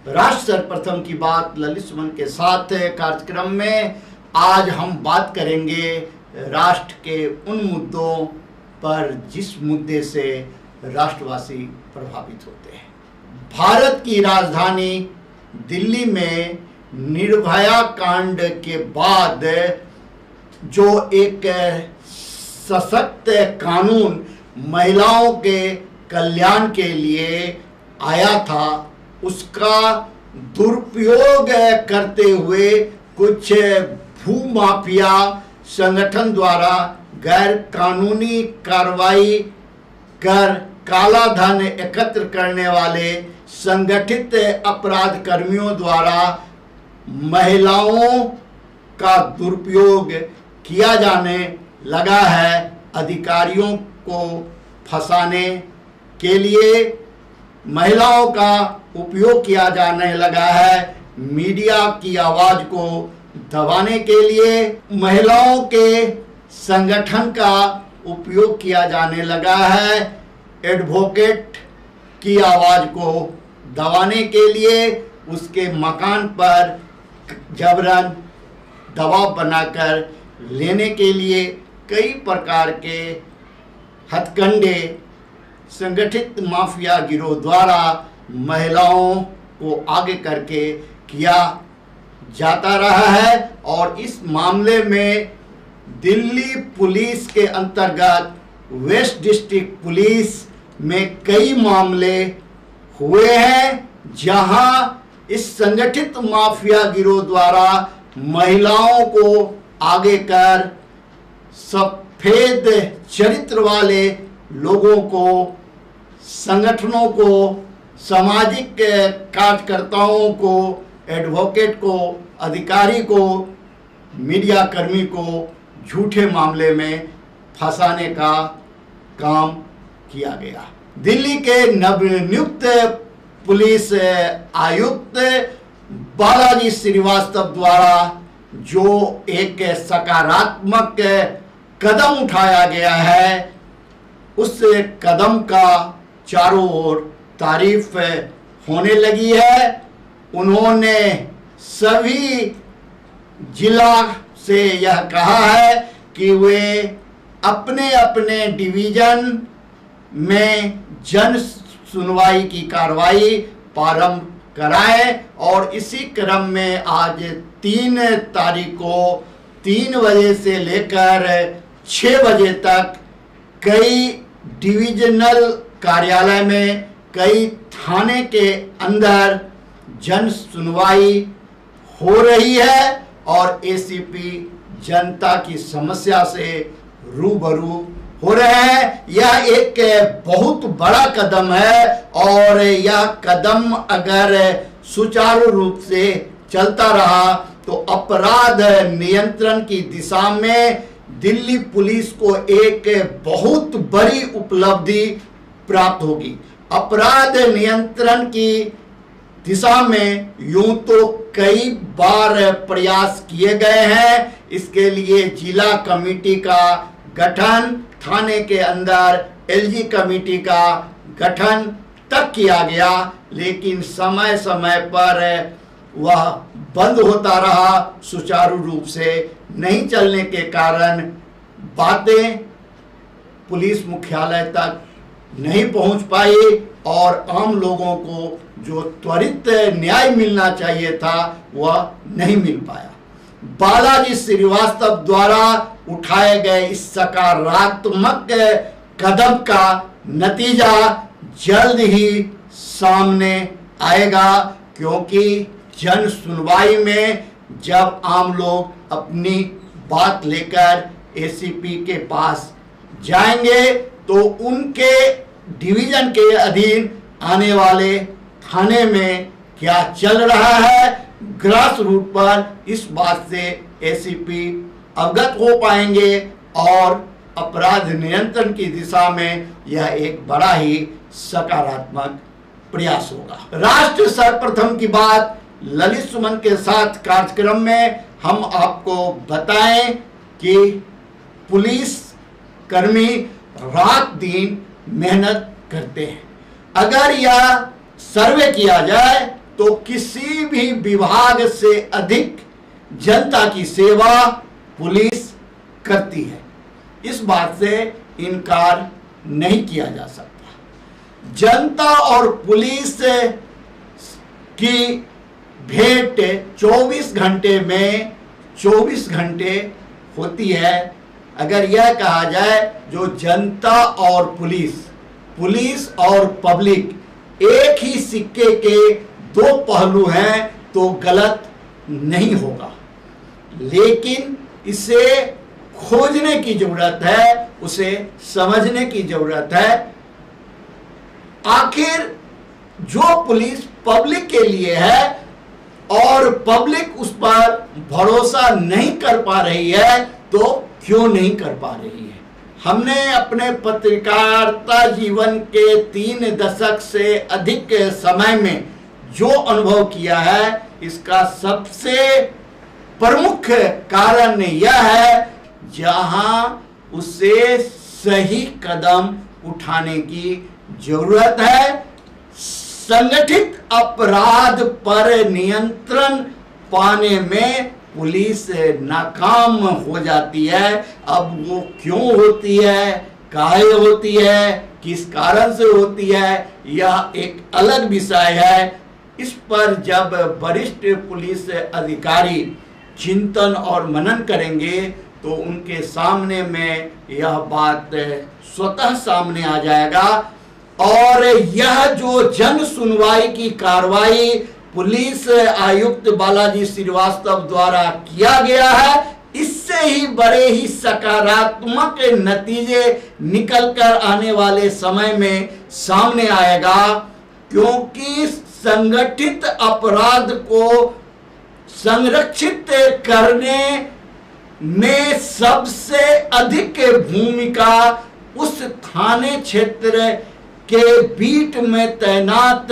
राष्ट्र सर्वप्रथम की बात ललित सुमन के साथ कार्यक्रम में आज हम बात करेंगे राष्ट्र के उन मुद्दों पर जिस मुद्दे से राष्ट्रवासी प्रभावित होते हैं। भारत की राजधानी दिल्ली में निर्भया कांड के बाद जो एक सशक्त कानून महिलाओं के कल्याण के लिए आया था, उसका दुरुपयोग करते हुए कुछ भूमाफिया संगठन द्वारा गैर कानूनी कार्रवाई कर काला धन एकत्र करने वाले संगठित अपराध कर्मियों द्वारा महिलाओं का दुरुपयोग किया जाने लगा है। अधिकारियों को फंसाने के लिए महिलाओं का उपयोग किया जाने लगा है। मीडिया की आवाज को दबाने के लिए महिलाओं के संगठन का उपयोग किया जाने लगा है। एडवोकेट की आवाज को दबाने के लिए उसके मकान पर जबरन दबाव बनाकर लेने के लिए कई प्रकार के हथकंडे संगठित माफिया गिरोह द्वारा महिलाओं को आगे करके किया जाता रहा है। और इस मामले में दिल्ली पुलिस के अंतर्गत वेस्ट डिस्ट्रिक्ट पुलिस में कई मामले हुए हैं, जहां इस संगठित माफिया गिरोह द्वारा महिलाओं को आगे कर सफेद चरित्र वाले लोगों को, संगठनों को, सामाजिक कार्यकर्ताओं को, एडवोकेट को, अधिकारी को, मीडिया कर्मी को झूठे मामले में फंसाने का काम किया गया। दिल्ली के नवनियुक्त पुलिस आयुक्त बालाजी श्रीवास्तव द्वारा जो एक सकारात्मक कदम उठाया गया है, उस कदम का चारों ओर तारीफ होने लगी है। उन्होंने सभी जिला से यह कहा है कि वे अपने अपने डिवीजन में जन सुनवाई की कार्रवाई प्रारंभ कराएं। और इसी क्रम में आज 3 तारीख को 3 बजे से लेकर 6 बजे तक कई डिविजनल कार्यालय में, कई थाने के अंदर जन सुनवाई हो रही है और एसीपी जनता की समस्या से रूबरू हो रहे हैं। यह एक बहुत बड़ा कदम है और यह कदम अगर सुचारू रूप से चलता रहा तो अपराध नियंत्रण की दिशा में दिल्ली पुलिस को एक बहुत बड़ी उपलब्धि प्राप्त होगी। अपराध नियंत्रण की दिशा में यूं तो कई बार प्रयास किए गए हैं। इसके लिए जिला कमेटी का गठन, थाने के अंदर एलजी कमेटी का गठन तक किया गया, लेकिन समय समय पर वह बंद होता रहा। सुचारू रूप से नहीं चलने के कारण बातें पुलिस मुख्यालय तक नहीं पहुंच पाई और आम लोगों को जो त्वरित न्याय मिलना चाहिए था वह नहीं मिल पाया। बालाजी श्रीवास्तव द्वारा उठाए गए इस सकारात्मक कदम का नतीजा जल्द ही सामने आएगा, क्योंकि जन सुनवाई में जब आम लोग अपनी बात लेकर एसीपी के पास जाएंगे तो उनके डिवीजन के अधीन आने वाले थाने में क्या चल रहा है, ग्रास रूट पर इस बात से एसीपी अवगत हो पाएंगे और अपराध नियंत्रण की दिशा में यह एक बड़ा ही सकारात्मक प्रयास होगा। राष्ट्र सर्वप्रथम की बात ललित सुमन के साथ कार्यक्रम में हम आपको बताएं कि पुलिस कर्मी रात दिन मेहनत करते हैं। अगर यह सर्वे किया जाए तो किसी भी विभाग से अधिक जनता की सेवा पुलिस करती है। इस बात से इनकार नहीं किया जा सकता। जनता और पुलिस की भेंट 24 घंटे में 24 घंटे होती है। अगर यह कहा जाए जो जनता और पुलिस और पब्लिक एक ही सिक्के के दो पहलू हैं तो गलत नहीं होगा, लेकिन इसे खोजने की जरूरत है, उसे समझने की जरूरत है। आखिर जो पुलिस पब्लिक के लिए है और पब्लिक उस पर भरोसा नहीं कर पा रही है तो क्यों नहीं कर पा रही है? हमने अपने पत्रकारिता जीवन के 3 दशक से अधिक समय में जो अनुभव किया है, इसका सबसे प्रमुख कारण यह है जहां उसे सही कदम उठाने की जरूरत है। संगठित अपराध पर नियंत्रण पाने में पुलिस नाकाम हो जाती है। अब वो क्यों होती है, काहे होती है, किस कारण से होती है, यह एक अलग विषय है। इस पर जब वरिष्ठ पुलिस अधिकारी चिंतन और मनन करेंगे तो उनके सामने में यह बात स्वतः सामने आ जाएगा। और यह जो जन सुनवाई की कार्रवाई पुलिस आयुक्त बालाजी श्रीवास्तव द्वारा किया गया है, इससे ही बड़े ही सकारात्मक नतीजे निकलकर आने वाले समय में सामने आएगा। क्योंकि संगठित अपराध को संरक्षित करने में सबसे अधिक भूमिका उस थाने क्षेत्र के बीट में तैनात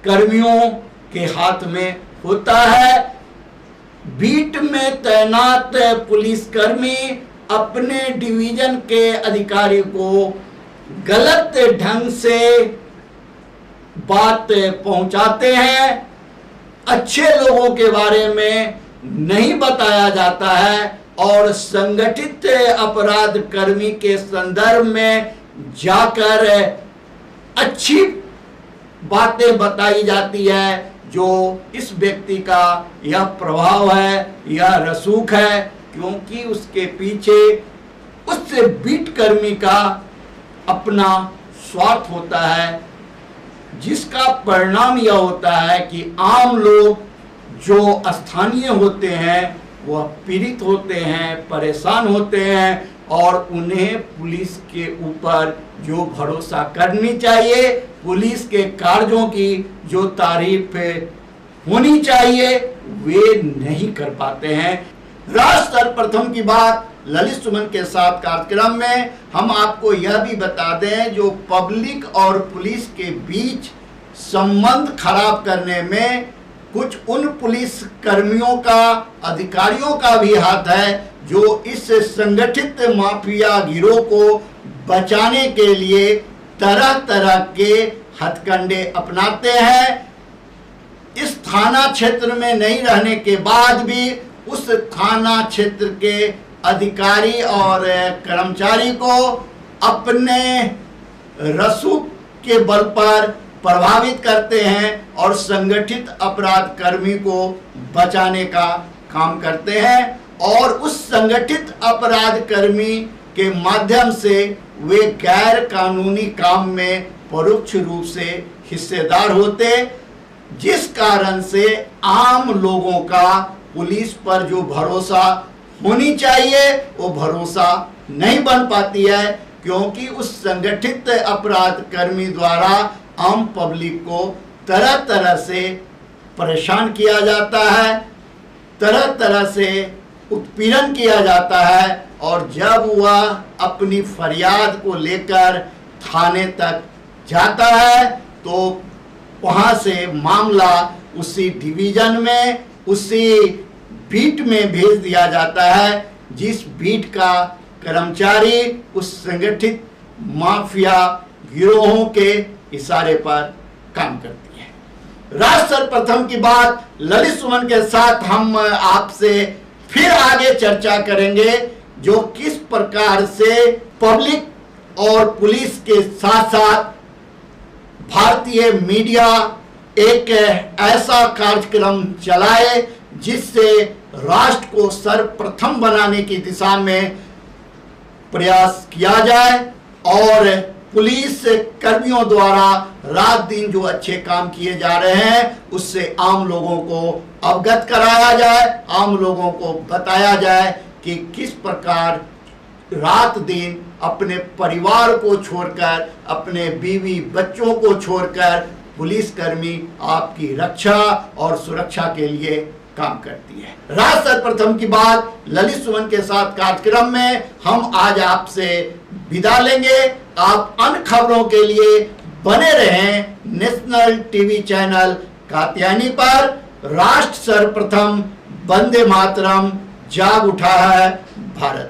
कर्मियों के हाथ में होता है। बीट में तैनात पुलिसकर्मी अपने डिवीजन के अधिकारी को गलत ढंग से बात पहुंचाते हैं। अच्छे लोगों के बारे में नहीं बताया जाता है और संगठित अपराध कर्मी के संदर्भ में जाकर अच्छी बातें बताई जाती है। जो इस व्यक्ति का यह प्रभाव है, यह रसूख है, क्योंकि उसके पीछे उस बीट कर्मी का अपना स्वार्थ होता है, जिसका परिणाम यह होता है कि आम लोग जो स्थानीय होते हैं वह पीड़ित होते हैं, परेशान होते हैं और उन्हें पुलिस के ऊपर जो भरोसा करनी चाहिए, पुलिस के कार्यों की जो तारीफ होनी चाहिए, वे नहीं कर पाते हैं। राष्ट्र सर्वप्रथम की बात ललित सुमन के साथ कार्यक्रम में हम आपको यह भी बता दें, जो पब्लिक और पुलिस के बीच संबंध खराब करने में कुछ उन पुलिस कर्मियों का, अधिकारियों का भी हाथ है जो इस संगठित माफिया गिरोह को बचाने के लिए तरह तरह के हथकंडे अपनाते हैं। इस थाना क्षेत्र में नहीं रहने के बाद भी उस थाना क्षेत्र के अधिकारी और कर्मचारी को अपने रसूख के बल पर प्रभावित करते हैं और संगठित अपराध कर्मी को बचाने का काम करते हैं। और उस संगठित अपराध कर्मी के माध्यम से वे गैर कानूनी काम में परोक्ष रूप से हिस्सेदार होते, जिस कारण से आम लोगों का पुलिस पर जो भरोसा होनी चाहिए वो भरोसा नहीं बन पाती है। क्योंकि उस संगठित अपराध कर्मी द्वारा आम पब्लिक को तरह तरह से परेशान किया जाता है, तरह तरह से उत्पीड़न किया जाता है और जब वह अपनी फरियाद को लेकर थाने तक जाता है तो वहां से मामला उसी डिवीजन में, उसी बीट में भेज दिया जाता है, जिस बीट का कर्मचारी उस संगठित माफिया गिरोहों के इशारे पर काम करती है। राष्ट्र सर्वप्रथम की बात ललित सुमन के साथ हम आपसे फिर आगे चर्चा करेंगे, जो किस प्रकार से पब्लिक और पुलिस के साथ साथ भारतीय मीडिया एक ऐसा कार्यक्रम चलाए जिससे राष्ट्र को सर्वप्रथम बनाने की दिशा में प्रयास किया जाए और पुलिस कर्मियों द्वारा रात दिन जो अच्छे काम किए जा रहे हैं उससे आम लोगों को अवगत कराया जाए, आम लोगों को बताया जाए कि किस प्रकार रात दिन अपने परिवार को छोड़कर, अपने बीवी बच्चों को छोड़कर पुलिसकर्मी आपकी रक्षा और सुरक्षा के लिए काम करती है। राष्ट्र सर्वप्रथम की बात ललित सुमन के साथ कार्यक्रम में हम आज आपसे विदा लेंगे। आप अन्य खबरों के लिए बने रहें नेशनल टीवी चैनल कात्यायनी पर। राष्ट्र सर्वप्रथम, वंदे मातरम, जाग उठा है भारत।